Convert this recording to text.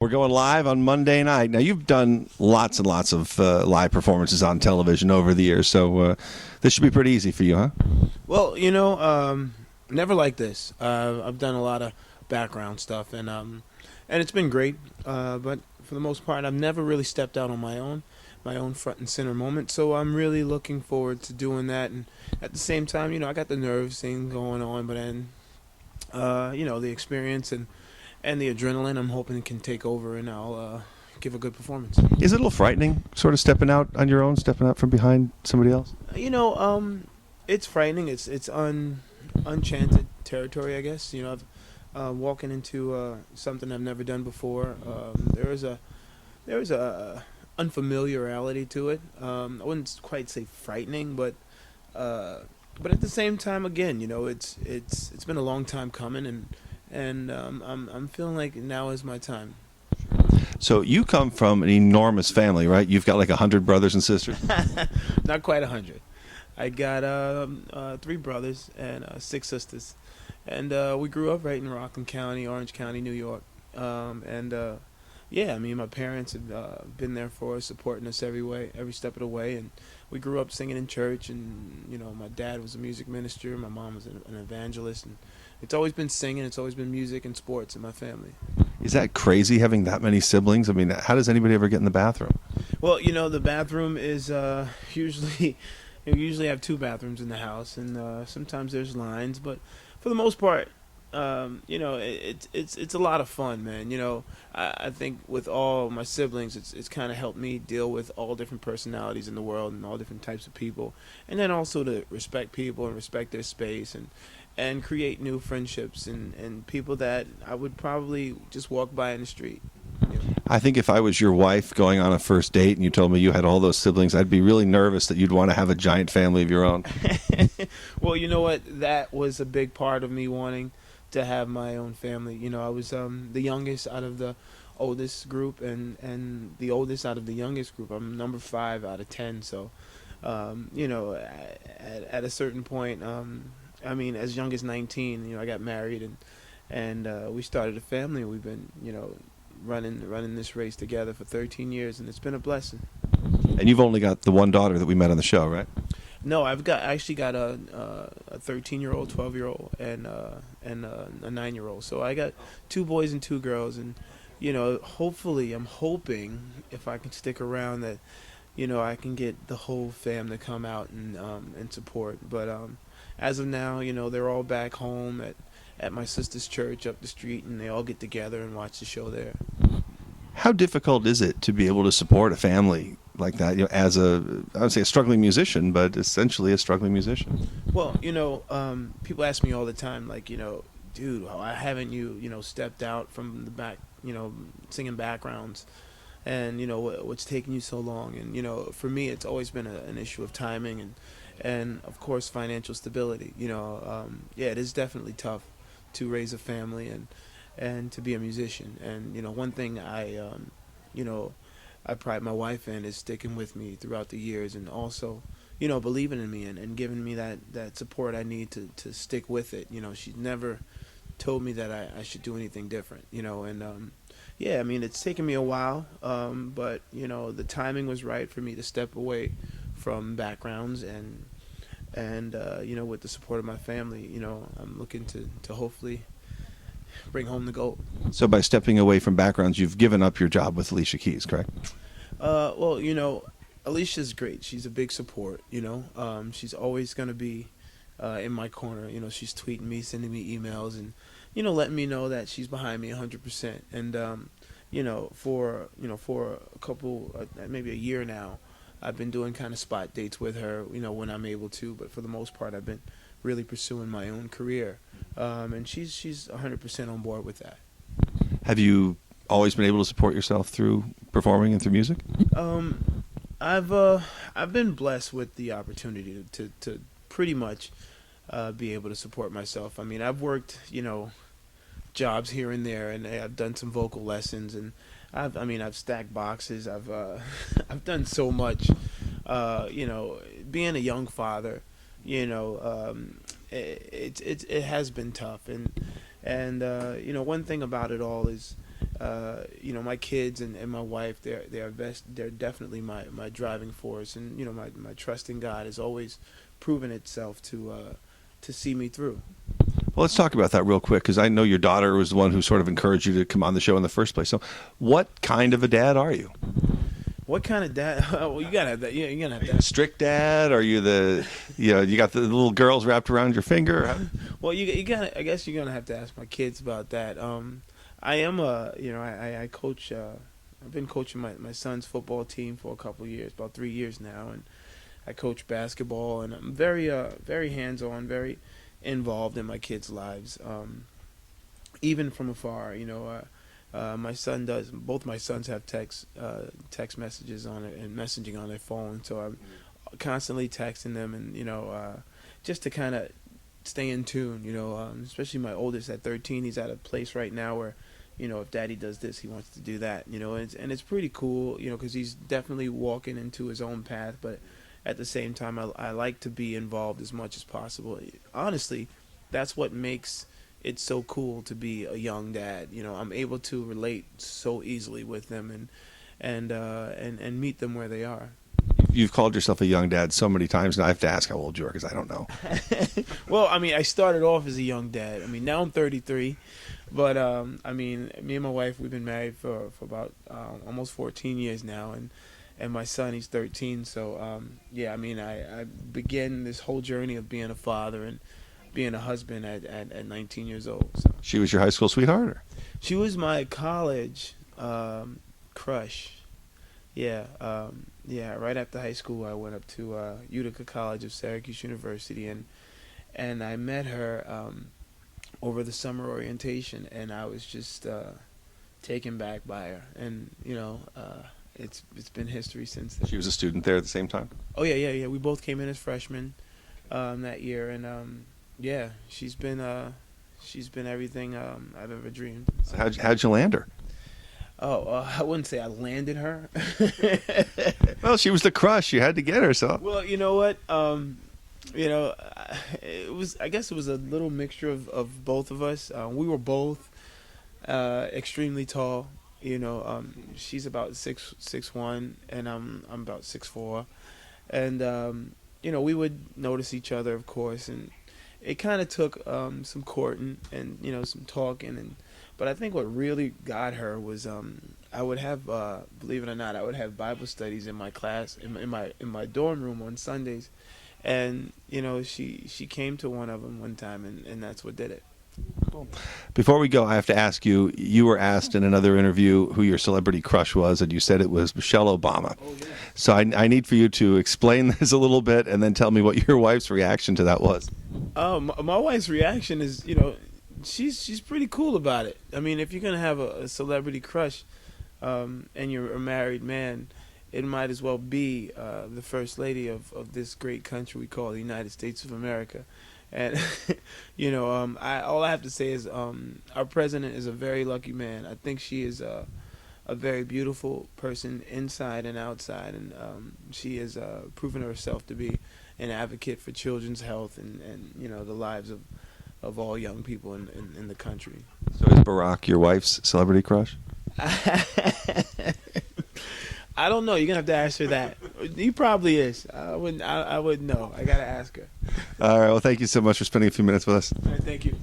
We're going live on Monday night. Now, you've done lots and lots of live performances on television over the years, so this should be pretty easy for you, huh? Well, never like this. I've done a lot of background stuff, and it's been great. But for the most part, I've never really stepped out on my own front and center moment. So I'm really looking forward to doing that. And at the same time, I got the nerves thing going on, but then, the experience and the adrenaline, I'm hoping can take over, and I'll give a good performance. Is it a little frightening, sort of stepping out on your own, stepping out from behind somebody else? It's frightening. It's unchanted territory, I guess. I've walking into something I've never done before. There is a unfamiliarity to it. I wouldn't quite say frightening, but at the same time, again, it's been a long time coming, and I'm feeling like now is my time. So you come from an enormous family, right? You've got like 100 brothers and sisters? Not quite 100. I got 3 brothers and 6 sisters, and we grew up right in Rockland County, Orange County, New York. Yeah, I mean, my parents have been there for us, supporting us every step of the way, and we grew up singing in church. And my dad was a music minister, my mom was an evangelist, and it's always been singing. It's always been music and sports in my family. Is that crazy having that many siblings? I mean, how does anybody ever get in the bathroom? Well, the bathroom is usually you usually have 2 bathrooms in the house, and sometimes there's lines, but for the most part, it's a lot of fun, man. I think with all my siblings, it's kind of helped me deal with all different personalities in the world and all different types of people, and then also to respect people and respect their space and create new friendships and people that I would probably just walk by in the street. I think if I was your wife going on a first date and you told me you had all those siblings, I'd be really nervous that you'd want to have a giant family of your own. Well, you know what? That was a big part of me wanting to have my own family. I was the youngest out of the oldest group, and the oldest out of the youngest group. I'm number 5 out of 10. So, at a certain point, I mean, as young as 19, I got married, and we started a family. We've been, running this race together for 13 years, and it's been a blessing. And you've only got the one daughter that we met on the show, right? No, I actually got a 13-year-old, 12-year-old, and a 9-year-old. So I got 2 boys and 2 girls, and hopefully, I'm hoping if I can stick around that, I can get the whole fam to come out and support. But as of now, they're all back home at my sister's church up the street, and they all get together and watch the show there. How difficult is it to be able to support a family like that, as I would say a struggling musician, but essentially a struggling musician? Well, people ask me all the time, like, dude, why haven't you, stepped out from the back, singing backgrounds, and, what's taking you so long? And, for me, it's always been an issue of timing and of course, financial stability. Yeah, it is definitely tough to raise a family and to be a musician. And, one thing I pride my wife in is sticking with me throughout the years, and also, believing in me and giving me that support I need to stick with it. She's never told me that I should do anything different, and yeah, I mean, it's taken me a while, but, the timing was right for me to step away from backgrounds and with the support of my family, I'm looking to hopefully bring home the gold. So by stepping away from backgrounds, you've given up your job with Alicia Keys, correct? Well, Alicia's great. She's a big support. She's always gonna be in my corner. She's tweeting me, sending me emails, and letting me know that she's behind me 100%. And for a couple, maybe a year now, I've been doing kind of spot dates with her. When I'm able to. But for the most part, I've been really pursuing my own career, and she's 100% on board with that. Have you always been able to support yourself through performing and through music? I've been blessed with the opportunity to pretty much be able to support myself. I mean, I've worked jobs here and there, and I've done some vocal lessons, and I've stacked boxes. I've done so much. Being a young father, it has been tough, and one thing about it all is my kids and my wife, they're definitely my driving force, and my trust in God has always proven itself to see me through. Well, let's talk about that real quick, because I know your daughter was the one who sort of encouraged you to come on the show in the first place. So what kind of a dad are you? What kind of dad? Well, you gotta have that. Yeah, you gotta have Are you that. a strict dad? Are you you got the little girls wrapped around your finger? Well, you gotta. I guess you're gonna have to ask my kids about that. I am I coach. I've been coaching my son's football team for a couple of years, about 3 years now, and I coach basketball, and I'm very hands-on, very involved in my kids' lives, even from afar. My son does. Both my sons have text messages on it and messaging on their phone, so I'm constantly texting them, and just to kind of stay in tune. Especially my oldest at 13, he's at a place right now where, if Daddy does this, he wants to do that. And it's pretty cool. Because he's definitely walking into his own path, but at the same time, I like to be involved as much as possible. Honestly, that's what makes it so cool to be a young dad. I'm able to relate so easily with them and meet them where they are. You've called yourself a young dad so many times now. I have to ask how old you are, because I don't know. Well, I started off as a young dad. Now I'm 33, but me and my wife, we've been married for about almost 14 years now, and my son, he's 13. So I began this whole journey of being a father and being a husband at 19 years old. So. She was your high school sweetheart? Or? She was my college crush. Yeah, right after high school, I went up to Utica College of Syracuse University, and I met her over the summer orientation, and I was just taken back by her, and it's been history since then. She was a student there at the same time? Oh yeah. We both came in as freshmen that year, and she's been everything I've ever dreamed. So how'd you land her? Oh, I wouldn't say I landed her. Well, she was the crush. You had to get her, so. Well, you know what? It was. I guess it was a little mixture of both of us. We were both extremely tall. She's about 6'1", and I'm about 6'4", and we would notice each other, of course, and it kind of took some courting and some talking, but I think what really got her was I would have, believe it or not, I would have Bible studies in my class in my dorm room on Sundays, and she came to one of them one time, and that's what did it. Cool. Before we go, I have to ask you. You were asked in another interview who your celebrity crush was, and you said it was Michelle Obama. Oh, yeah. So I need for you to explain this a little bit, and then tell me what your wife's reaction to that was. My wife's reaction is, she's pretty cool about it. If you're gonna have a celebrity crush, and you're a married man, it might as well be the first lady of this great country we call the United States of America. And all I have to say is our president is a very lucky man. I think she is a very beautiful person inside and outside, and she has proven herself to be an advocate for children's health and the lives of all young people in the country. So is Barack your wife's celebrity crush? I don't know. You're gonna have to ask her that. He probably is. I wouldn't know. I gotta ask her. All right. Well, thank you so much for spending a few minutes with us. All right, thank you.